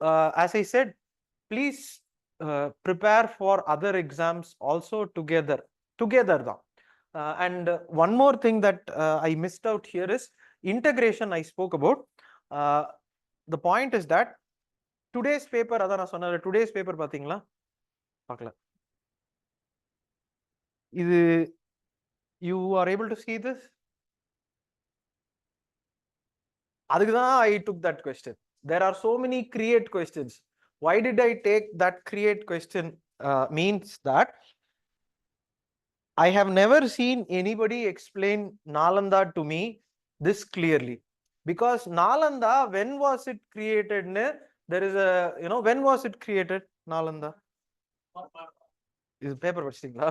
as I said, please prepare for other exams also together da. And one more thing that I missed out here is integration. I spoke about. The point is that today's paper, today's paper பாத்தீங்களா பார்க்கல. இது you are able to see this? அதுக்கு தான் I took that question. There are so many create questions. Why did I take that create question? Means that I have never seen anybody explain Nalanda to me this clearly. Because Nalanda, when was it created? There is a, when was it created? Nalanda. Is paper படிச்சிட்டீங்களா?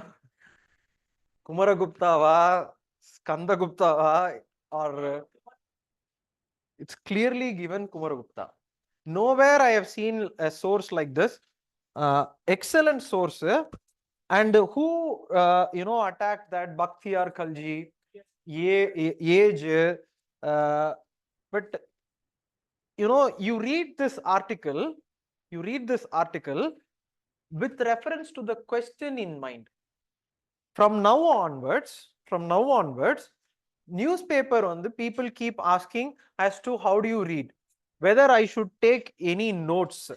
குமரகுப்தாவா, ஸ்கந்தகுப்தாவா, or it's clearly given Kumaragupta. Nowhere I have seen a source like this. Excellent source. And who attacked that? Bakhtiyar Khalji, Age. But you read this article with reference to the question in mind. From now onwards, newspaper on the people keep asking as to how do you read, whether I should take any notes.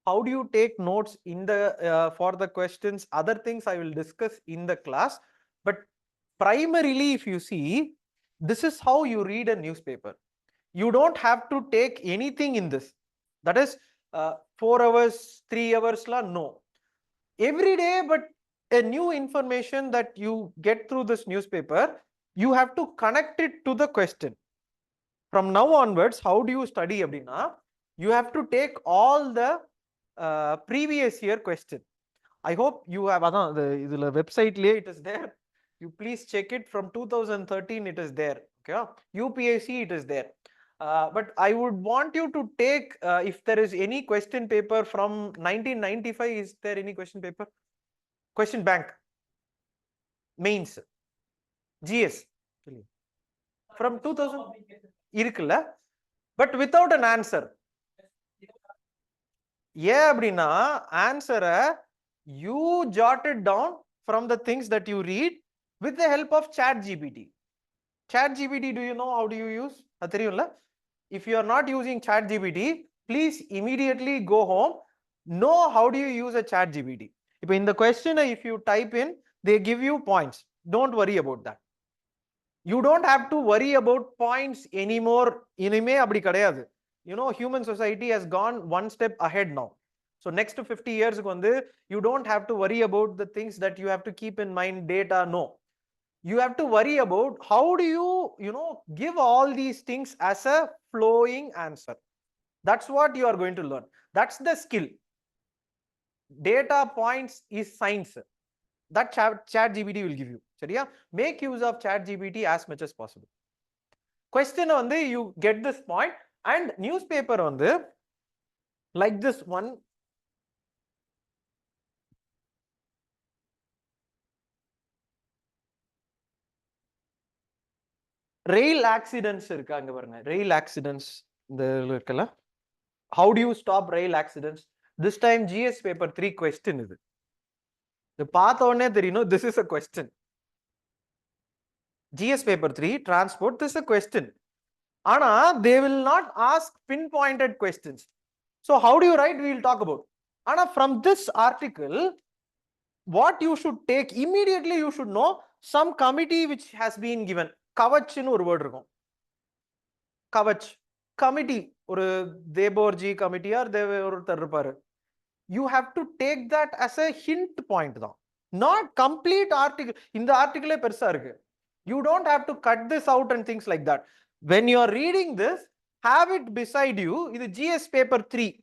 How do you take notes in the for the questions? Other things I will discuss in the class, but primarily if you see, this is how you read a newspaper. You don't have to take anything in this, that is 4 hours 3 hours la, no, every day. But a new information that you get through this newspaper, you have to connect it to the question. From now onwards, how do you study abdina? You have to take all the previous year question. I hope you have the website le it is there. You please check it. From 2013 it is there. Okay, UPSC it is there. But I would want you to take if there is any question paper from 1995. Is there any question paper? Question bank, mains, GS from 2000 irukilla, but without an answer. Yeah, abdina answer you jot it down from the things that you read with the help of ChatGPT. ChatGPT, do you know how do you use? If you are not using ChatGPT, please immediately go home, know how do you use a ChatGPT. In the question, if you type in, they give you points. Don't worry about that. You don't have to worry about points anymore. Human society has gone one step ahead now. So next to 50 years, you don't have to worry about the things that you have to keep in mind, data. No, you have to worry about how do you give all these things as a flowing answer. That's what you are going to learn. That's the skill. Data points is science that ChatGPT will give you. Make use of ChatGPT as much as possible. Question on the you get this point. And newspaper on the like this one, rail accidents irukanga parunga. Rail accidents indha irukala. How do you stop rail accidents? This time GS paper 3 question idu. The path one theriyum, this is a question. GS paper 3 transport, this is a question. Ana they will not ask pinpointed questions. So how do you write? We will talk about. Ana from this article, what you should take immediately, you should know some committee which has been given. Kavach nu or word irukum. Kavach committee or Deborji committee or Devortharparu. You have to take that as a hint point though. Not complete article. In the article persa irukku. You don't have to cut this out and things like that. When you are reading this, have it beside you. This is GS paper 3.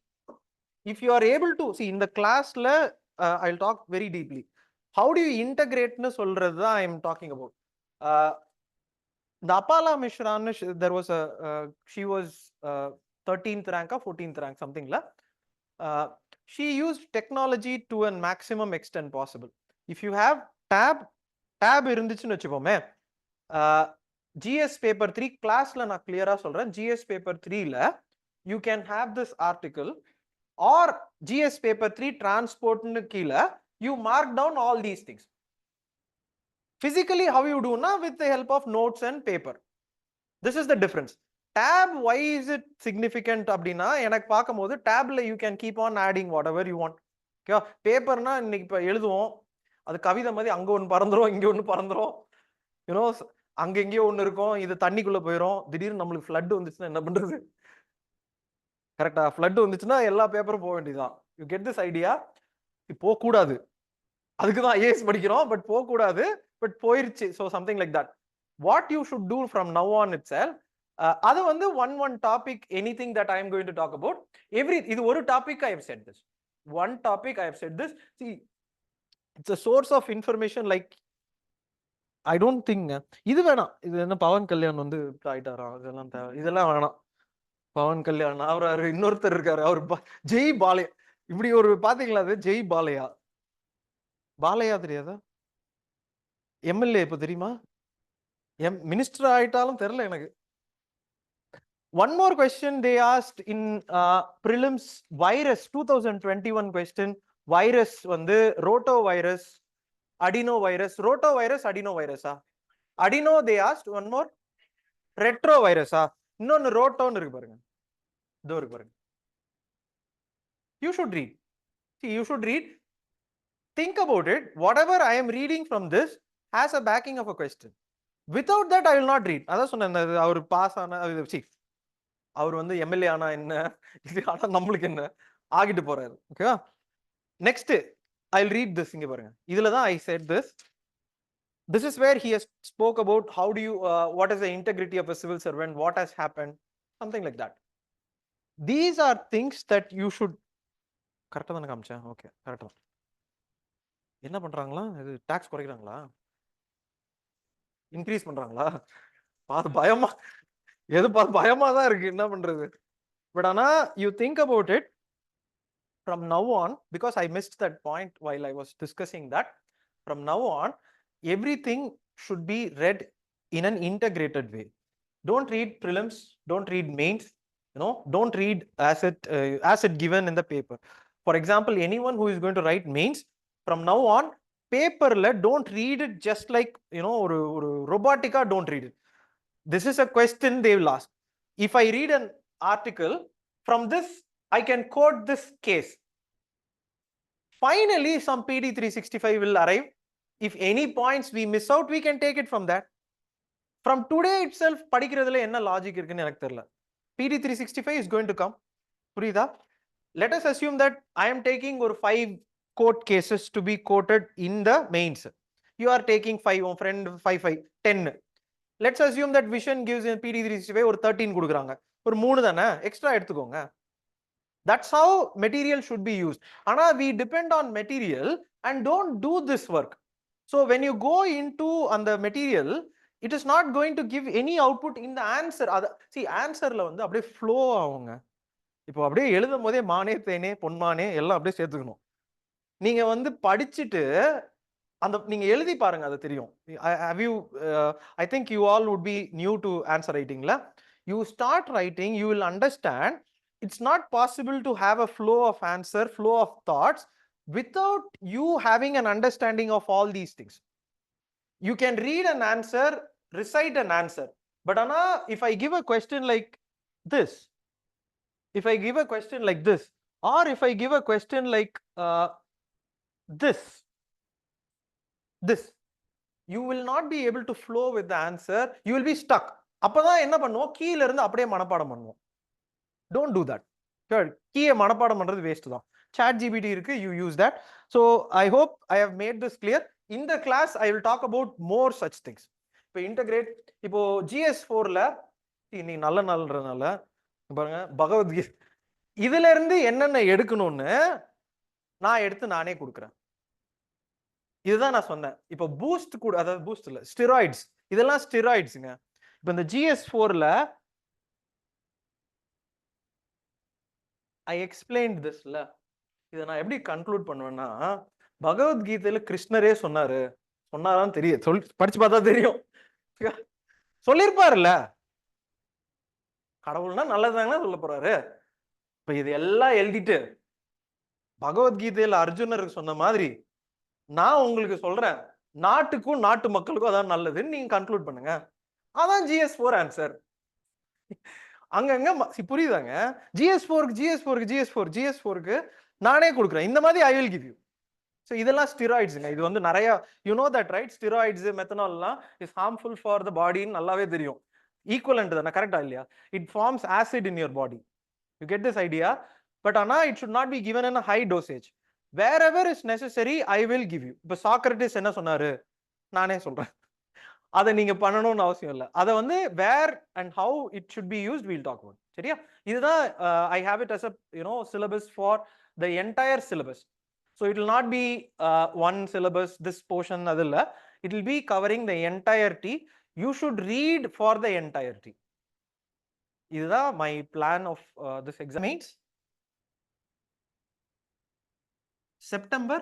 If you are able to see in the class, I'll talk very deeply. How do you integrate? I am talking about. The Apala Mishra, there was she was 13th rank or 14th rank, something like. She used technology to a maximum extent possible. If you have tab irundichunu vechukome, GS paper 3 class la na clear ah solren. GS paper 3 la you can have this article, or GS paper 3 transport nu keela you mark down all these things. Physically how you do na, with the help of notes and paper. This is the difference. Tab, why is it significant அப்படினா எனக்கு பாக்கும்போது tabல you can keep on adding whatever you want. Okay, பேப்பர்னா இன்னைக்கு இப்ப எழுதுவோம், அது கவிதை மாதிரி அங்க ஒன்னு பறந்துரும் இங்க ஒன்னு பறந்துரும், you know, அங்க எங்கேயோ ஒன்னு இருக்கும், இது தண்ணிக்குள்ள போயிடும், திடீர்னு நம்மளுக்கு ஃப்ளட் வந்துச்சுன்னா என்ன பண்றது? கரெக்டா? ஃப்ளட் வந்துச்சுன்னா எல்லா பேப்பரும் போக வேண்டியதுதான். You get this idea? போக கூடாது, அதுக்கு தான் ஐஏஎஸ் படிக்கிறோம், பட் போக கூடாது, பட் போயிருச்சு. So something like that. What you should do from now on itself, அது வந்து one topic, anything that I am going to talk about. இது ஒரு topic I have set this, one topic I have set this. See, it's a source of information, like I don't think இது வேணாம். இது என்ன பவன் கல்யாண் வந்து ஆயிட்டாரா, இதெல்லாம் வேணாம். பவன் கல்யாண் அவரு இன்னொருத்தர் இருக்காரு, அவர் ஜெய் பாலையா, இப்படி ஒரு பாத்தீங்களா? அது ஜெய் பாலையா, பாலையா தெரியாதா? எம்எல்ஏ இப்ப தெரியுமா? மினிஸ்டர் ஆயிட்டாலும் தெரியல எனக்கு. One more question they asked in prelims, virus 2021 question. Virus வந்து rotavirus, adenovirus, rotavirus, adenovirus. Adeno they asked. One more, retrovirus. இன்னொன்னு ரோட்டோன்னு இருக்கு பாருங்க, இதோ இருக்கு பாருங்க. You should read. See, you should read. Think about it. Whatever I am reading from this has a backing of a question. Without that I will not read. அதான் சொன்னேன், அவர் pass ஆன, அவர் வந்து எம்எல்ஏ ஆனா என்ன, இது ஆனா நம்மளுக்கு என்ன, ஆகிட்டு போறாரு. ஓகேவா? Next I will read this. இங்க பாருங்க, இதுல தான் ஐ set this. This is where he has spoke about how do you what is the integrity of a civil servant, what has happened, something like that. These are things that you should. கரெக்டா தான காமிச்சேன்? Okay, கரெக்டா. என்ன பண்றாங்களா, இது tax குறைக்கிறாங்களா, increase பண்றாங்களா? பாத்து பயமா, எது பார்த்து பயமா தான் இருக்கு, என்ன பண்றது? பட் ஆனா you think about it from now on, because I missed that point while I was discussing that. From now on, everything should be read in an integrated way. Don't read prelims, don't read mains, you know, don't read as it given in the paper. For example, anyone who is going to write mains, from now on paperல don't read it just like, you know, ஒரு robotica, don't read it. This is a question they will ask. If I read an article from this, I can quote this case. Finally, some PD 365 will arrive. If any points we miss out, we can take it from that. From today itself, படிக்கிறதுல என்ன logic இருக்குன்னு எனக்கு தெரியல. PD 365 is going to come. புரியுதா? Let us assume that I am taking ஒரு 5 court cases to be quoted in the mains. You are taking 5, உன் friend 5, 10. Let's assume that Vision gives in PD 365 ஒரு 13 கொடுக்குறாங்க, ஒரு 3 தானே extra எடுத்துக்கோங்க. That's how material should be used. Ana we depend on material and don't do this work. So when you go into on the material, it is not going to give any output in the answer. See, answerல வந்து அப்படியே flow ஆகுங்க. இப்போ அப்படியே எழுதும் போதே மானே தேனே பொன்மானே எல்லாம் அப்படியே சேர்த்துக்கணும். நீங்க வந்து படிச்சிட்டு அந்த நீங்க எழுதி பாருங்க, அது தெரியும். Have you I think you all would be new to answer writing la. You start writing, you will understand it's not possible to have a flow of answer, flow of thoughts without you having an understanding of all these things. You can read an answer, recite an answer, but ana if I give a question like this, if I give a question like this, or if I give a question like this, you will not be able to flow with the answer. You will be stuck. அப்பதான் என்ன பண்ணுவோம், கீழ இருந்து அப்படியே மனப்பாடம் பண்ணுவோம். Don't do that. கீழ மனப்பாடம் பண்றது வேஸ்ட் தான். Chat GPT இருக்கு, you use that. So I hope I have made this clear. In the class I will talk about more such things. இப்போ integrate, இப்போ GS4ல நீ நல்ல நாள்ன்றனால பாருங்க, பகவத்கீதை இதுல இருந்து என்னென்ன எடுக்கணும்னு நான் எடுத்து நானே கொடுக்குறேன். இதுதான் நான் சொன்னேன். இப்போ பூஸ்ட் கூட, அதாவது பூஸ்ட் இல்ல, ஸ்டெராய்ட்ஸ், இதெல்லாம் ஸ்டெராய்ட்ஸ்ங்க. இப்போ இந்த GS4ல I explained this ல, இதை நான் எப்படி கன்க்ளூட் பண்ணுவேன்னா, பகவத்கீதையில கிருஷ்ணரே சொன்னாரான்னு தெரியும், படிச்சு பார்த்தா தெரியும், சொல்லிருப்பாருல்ல. கடவுள்னா நல்லதாங்கன்னா சொல்ல போறாரு. இப்ப இது எல்லாம் எழுதிட்டு பகவத்கீதையில அர்ஜுனருக்கு சொன்ன மாதிரி நான் உங்களுக்கு சொல்றேன், நாட்டுக்கும் நாட்டு மக்களுக்கும் அதான் நல்லதுன்னு நீங்க கன்க்ளூட் பண்ணுங்க. அதான் GS4 ஆன்சர். அங்கங்க புரியுதாங்க? GS4க்கு நானே கொடுக்குறேன். இந்த மாதிரி I will give you. So இதெல்லாம் ஸ்டிராய்ட்ஸுங்க. இது வந்து நிறைய தட் ரைட், ஸ்டிராய்ட்ஸ் மெத்தனால்லாம் இஸ் ஹார்ம்ஃபுல் ஃபார் த பாடின்னு நல்லாவே தெரியும். ஈக்குவலண்ட் தானே, கரெக்டா இல்லையா? It forms acid in your body. You get this idea? But ஆனா it should not be given in high dosage. Where is necessary I will give you. இப்போ Socrates என்ன சொன்னாரு, நானே சொல்றேன். அதை நீங்க பண்ணணும்னு அவசியம் இல்லை. அதை வந்து where and how it should be used will talk about. சரியா? இதுதான் I have it as a syllabus for the entire syllabus. So it will not be one syllabus, this portion adilla. It will be covering the entirety. You should read for the entirety. This is my plan of this exam. Means September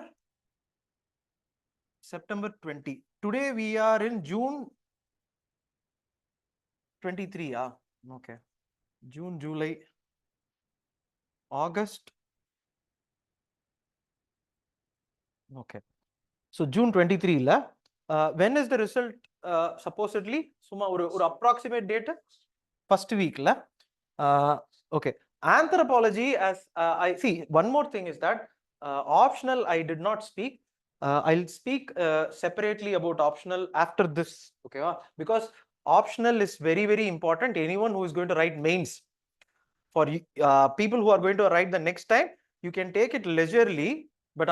20. Today we are in June 23. Okay. June, July, August. Okay. So June 23 la. When is the result supposedly? Suma or approximate date? First week la. Okay. Anthropology, as I see, one more thing is that optional I did not speak. I'll speak separately about optional after this. Okay, because optional is very, very important. Anyone who is going to write mains, for people who are going to write the next time, you can take it leisurely. But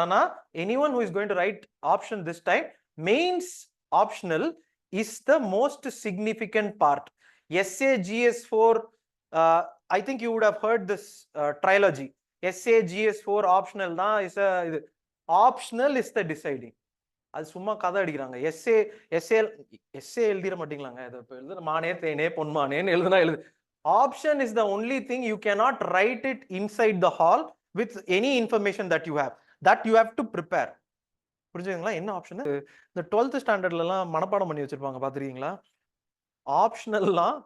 anyone who is going to write option this time, mains optional is the most significant part. Essay GS4, I think you would have heard this trilogy. Essay GS4 optional da is a optional is the deciding. அது சும்மா கதை அடிக்கிறாங்க. S A எழுதிட மாட்டீங்களாங்க? இது மானே தேனே பொன்மானேன்னு எழுதுனா எழுது. Option is the only thing you cannot write it inside the hall with any information that you have. That you have to prepare. புரிஞ்சுங்களா? என்ன ஆப்ஷன்? இந்த 12th ஸ்டாண்டர்ட்ல எல்லாம் மனப்பாடம் பண்ணி வச்சிருப்பாங்க, பாத்துறீங்களா? ஆப்ஷனல்லாம்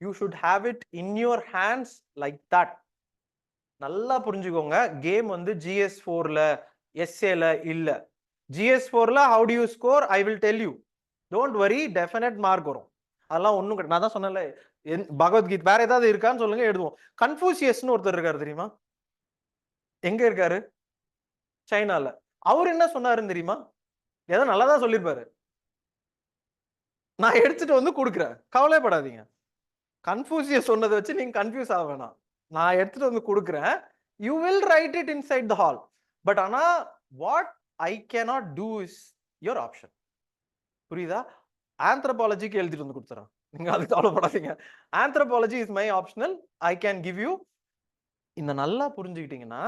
you should have it in your hands like that. நல்லா புரிஞ்சுக்கோங்க. கேம் வந்து GS4ல எஸ்ஏல இல்ல. GS4ல how do you score? I will tell you. Don't worry, definite mark வரும். அதெல்லாம் ஒண்ணும் கிடையாது. நான் தான் சொன்னேன்ல, பகவத்கீதை வேற ஏதாவது இருக்கான்னு சொல்லுங்க, எழுதுவோம். கன்ஃபூசியஸ்னு ஒருத்தர் இருக்காரு தெரியுமா? எங்க இருக்காரு? சைனால. அவர் என்ன சொன்னாருன்னு தெரியுமா? ஏதோ நல்லதா சொல்லிருப்பாரு. நான் எடுத்துட்டு வந்து கொடுக்குறேன், கவலைப்படாதீங்க. கன்ஃபூசியஸ் சொன்னதை வச்சு நீங்க கன்ஃபியூஸ் ஆக வேணாம். நான் எடுத்துட்டு வந்து கொடுக்குறேன். You will write it inside the hall. But ஆனா what I cannot do is your option. புரியுதா? ஆந்த்ரோபாலஜிக்கு எழுதிட்டு வந்து கொடுத்துறேன், நீங்க அது கவலைப்படாதீங்க. Anthropology is my optional. I can give you. இந்த நல்லா புரிஞ்சுக்கிட்டீங்கன்னா,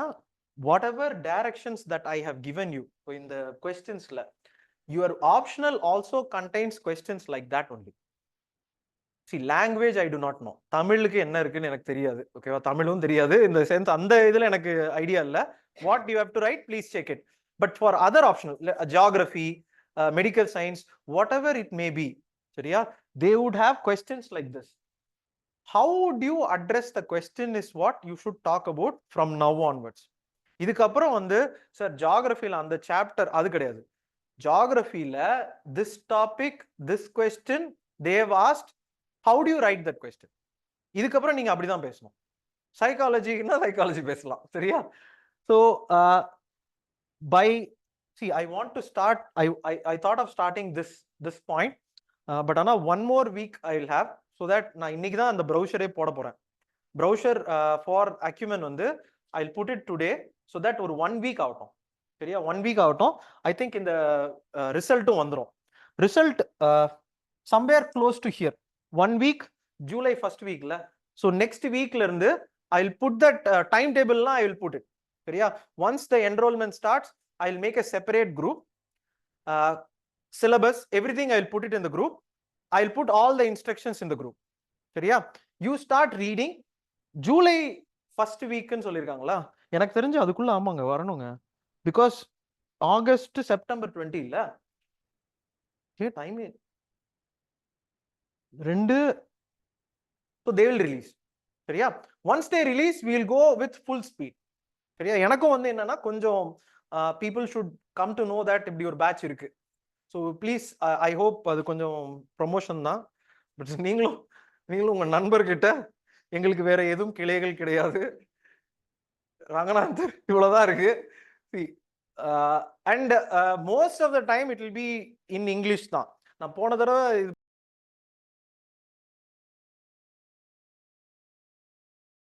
whatever directions that I have given you in the questions, your optional also contains questions like that only. See, language I do not know. தமிழுக்கு என்ன இருக்குன்னு எனக்கு தெரியாது. ஓகேவா? தமிழும் தெரியாது. இந்த சென்ஸ் அந்த இதுல எனக்கு ஐடியா இல்ல. What you have to write, please check it. But for other optional, geography, medical science, whatever it may be, சரியா? They would have questions like this. How would you address the question is what you should talk about from now onwards. இதுக்கப்புறம் வந்து sir ஜியோகிராஃபில அந்த chapter அது கிடையாது. ஜியோகிராஃபில this topic, this question they have asked, how do you write that question? இதுக்கப்புறம் நீங்க அப்படிதான் பேசணும். சைக்காலஜினா psychology பேசலாம், சரியா? So I want to start, I thought of starting this point, but ana one more week I will have, so that நான் இன்னைக்கு தான் அந்த ப்ரௌசரே போட போறேன். ப்ரௌசர் ஃபார் ACUMEN வந்து I'll put it today, so that ஒரு 1 week ஆகட்டும், சரியா? 1 week ஆகட்டும். I think இந்த ரிசல்ட்டும் வந்துடும். Result somewhere close to here. 1 week, July 1st weekல. So next weekல இருந்து I'll put that timetable I will put it, சரியா? Once the enrollment starts, I'll make a separate group. Syllabus, everything I'll put it in the group. I'll put all the instructions in the group, சரியா? You start reading. July 1st week ன்னு சொல்லிருக்காங்களா? எனக்கு தெரிஞ்சு அதுக்குள்ள ஆமாங்க வரணுங்க. Because August September 20 இல்ல, time 2. So they will release. சரியா? Once they release we will go with full speed. சரியா? எனக்கும் வந்து என்னன்னா கொஞ்சம் people should come to know that இப்படி ஒரு பேட்ச் இருக்கு. ஸோ ப்ளீஸ் ஐ ஹோப் அது கொஞ்சம் ப்ரொமோஷன் தான். பட் நீங்களும் உங்க நண்பர்கிட்ட எங்களுக்கு வேற எதுவும் கிளைகள் கிடையாது, ரங்கநாத் இவ்வளவுதான் இருக்கு. And most of the time it will be in English தான். நான் போன தடவை